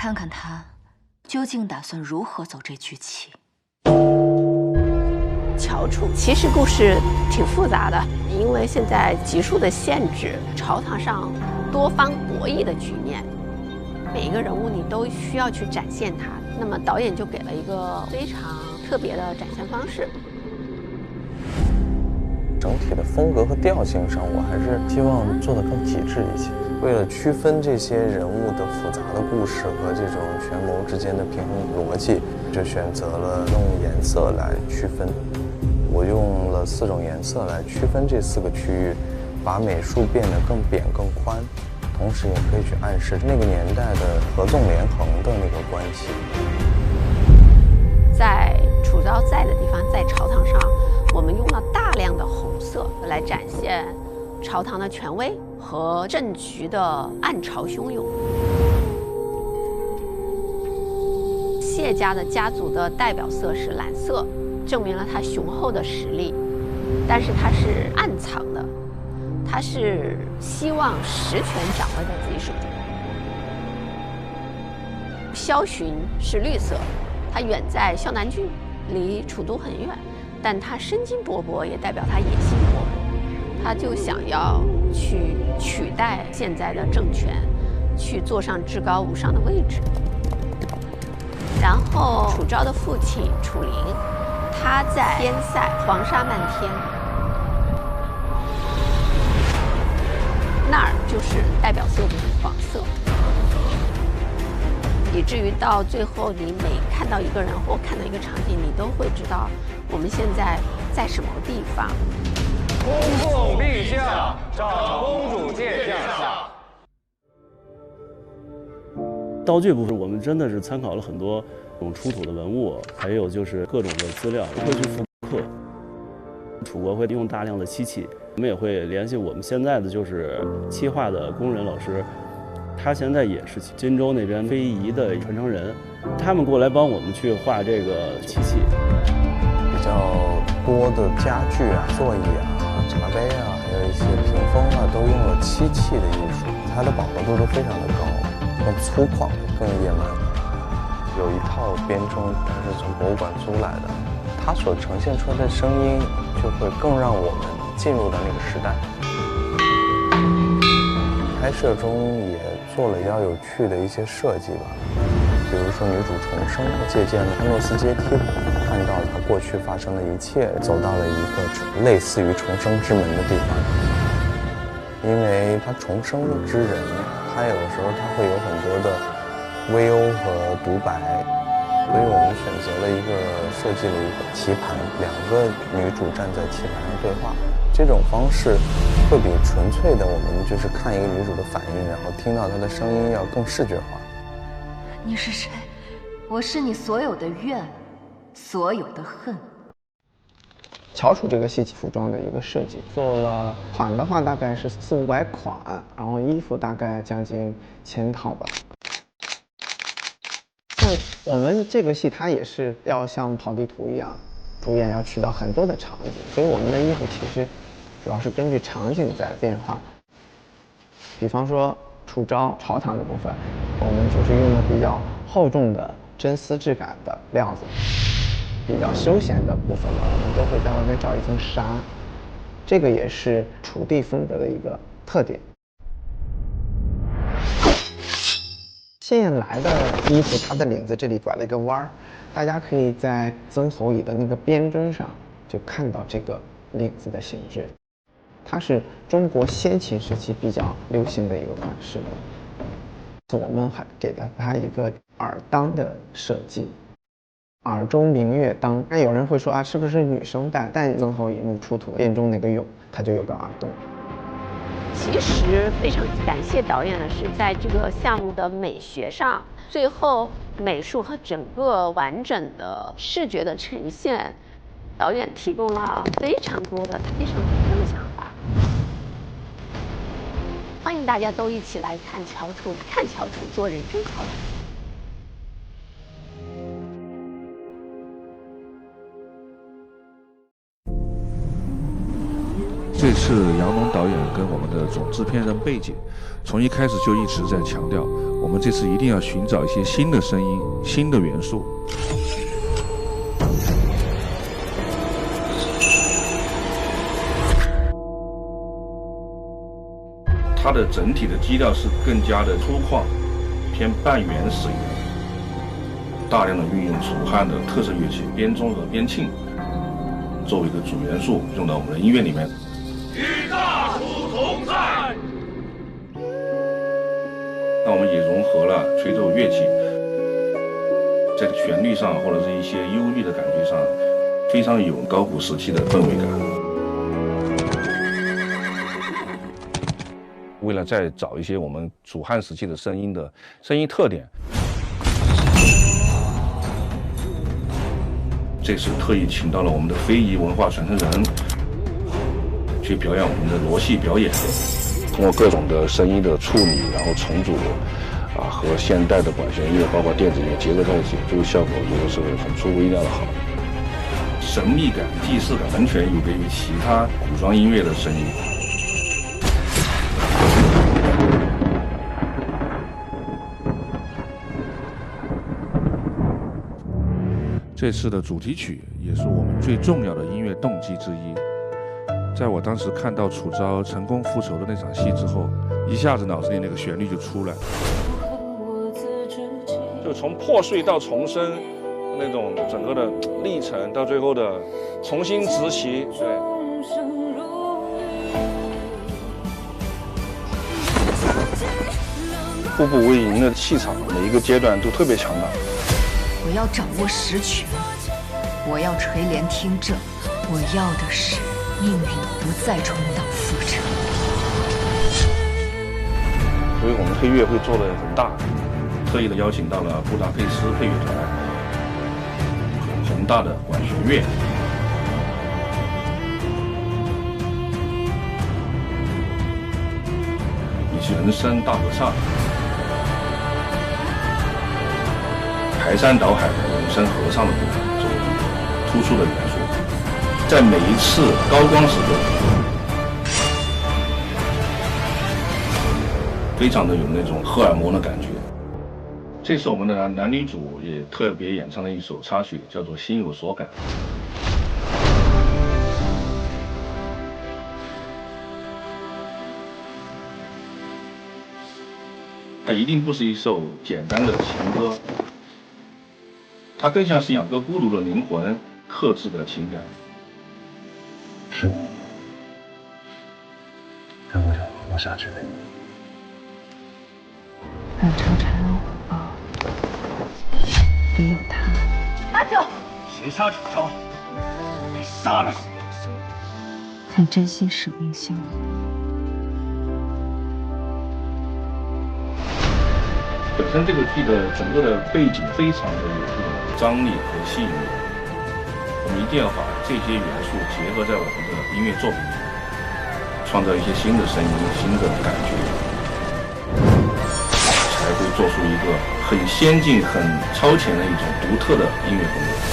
看看他究竟打算如何走这局棋。乔楚其实故事挺复杂的，因为现在集数的限制，朝堂上多方博弈的局面，每一个人物你都需要去展现它。那么导演就给了一个非常特别的展现方式。整体的风格和调性上，我还是希望做得更极致一些。为了区分这些人物的复杂的故事和这种权谋之间的平衡逻辑，就选择了用颜色来区分。我用了4种颜色来区分这4个区域，把美术变得更扁更宽，同时也可以去暗示那个年代的合纵连横的那个关系。在楚昭在的地方，在朝堂上，我们用了大量的红色来展现朝堂的权威和政局的暗潮汹涌。谢家的家族的代表色是蓝色，证明了他雄厚的实力，但是它是暗藏的，它是希望实权掌握在自己手中。萧洵是绿色，他远在萧南郡，离楚都很远，但他身经勃勃，也代表他野心勃勃。他就想要去取代现在的政权，去坐上至高无上的位置。然后楚昭的父亲楚灵，他在边塞黄沙漫天，那儿就是代表色就是黄色，以至于到最后，你每看到一个人或看到一个场景，你都会知道我们现在在什么地方。恭奉陛下，长公主见驾下。道具部分，我们真的是参考了很多这种出土的文物，还有就是各种的资料，会去复刻。楚国会用大量的漆器，我们也会联系我们现在的就是漆画的工人老师，他现在也是荆州那边非遗的传承人，他们过来帮我们去画这个漆器。比较多的家具啊、座椅啊、茶杯啊，还有一些屏风啊，都用了漆器的艺术，它的饱和度都非常的高，更粗犷、更野蛮。有一套编钟，它是从博物馆租来的，它所呈现出来的声音就会更让我们进入到那个时代。拍摄中也做了比较有趣的一些设计吧，比如说女主重生，借鉴了安诺斯阶梯，看到她过去发生的一切，走到了一个类似于重生之门的地方。因为她重生之人，她有的时候她会有很多的微欧和独白，所以我们选择了设计了一个棋盘，2个女主站在棋盘上对话。这种方式会比纯粹的我们就是看一个女主的反应，然后听到她的声音要更视觉化。你是谁？我是你所有的怨，所有的恨。乔楚这个戏服装的一个设计，做了款的话大概是400-500款，然后衣服大概将近1000套吧。我们这个戏它也是要像跑地图一样，主演要去到很多的场景，所以我们的衣服其实主要是根据场景在变化。比方说楚昭朝堂的部分，我们就是用了比较厚重的真丝质感的料子，比较休闲的部分呢，我们都会在外面罩一层纱，这个也是楚地风格的一个特点。谢燕来的衣服，它的领子这里拐了一个弯儿，大家可以在曾侯乙的那个边针上就看到这个领子的形制，它是中国先秦时期比较流行的一个款式。我们还给了它一个耳裆的设计，耳中明月当。那有人会说啊，是不是女生戴？但曾侯乙墓出土卞中那个俑，它就有个耳洞。其实非常感谢导演的是，在这个项目的美学上，最后美术和整个完整的视觉的呈现，导演提供了非常多的非常独特的想法。欢迎大家都一起来看乔楚，看乔楚做人生乔楚。这次杨龙导演跟我们的总制片人贝姐，从一开始就一直在强调，我们这次一定要寻找一些新的声音、新的元素。它的整体的基调是更加的粗犷，偏半原始一点，大量的运用楚汉的特色乐器编钟和编磬作为一个主元素用到我们的音乐里面。与大楚同在。那我们也融合了吹奏乐器，在旋律上或者是一些忧郁的感觉上，非常有高古时期的氛围感。为了再找一些我们楚汉时期的声音特点，这次特意请到了我们的非遗文化传承人去表演我们的傩戏表演，通过各种的声音的处理，然后重组和现代的管弦乐包括电子乐结合在一起，这个效果我觉得是很出乎意料的好。神秘感、既视感完全有别于其他古装音乐的声音。这次的主题曲也是我们最重要的音乐动机之一。在我当时看到楚昭成功复仇的那场戏之后，一下子脑子里那个旋律就出来了，就从破碎到重生那种整个的历程，到最后的重新执旗，对。步步为营的气场，每一个阶段都特别强大。我要掌握实权，我要垂帘听政，我要的是命运不再重蹈覆辙。所以我们配乐会做得很大，特意的邀请到了布达佩斯配乐团，宏大的管弦乐，以及人声大合唱。排山倒海的人声合唱的部分作为一个突出的元素，在每一次高光时刻，非常的有那种荷尔蒙的感觉。这是我们的男女主也特别演唱的一首插曲，叫做《心有所感》。它一定不是一首简单的情歌。它更像是两个孤独的灵魂克制的情感。是，但我想活下去。阮朝婵安火爆，也有他。阿九，谁杀楚昭？得杀了谁！很珍惜使命效应。本身这个剧的整个的背景非常的有这种张力和吸引力，我们一定要把这些元素结合在我们的音乐作品里，创造一些新的声音、新的感觉，才会做出一个很先进、很超前的一种独特的音乐风格。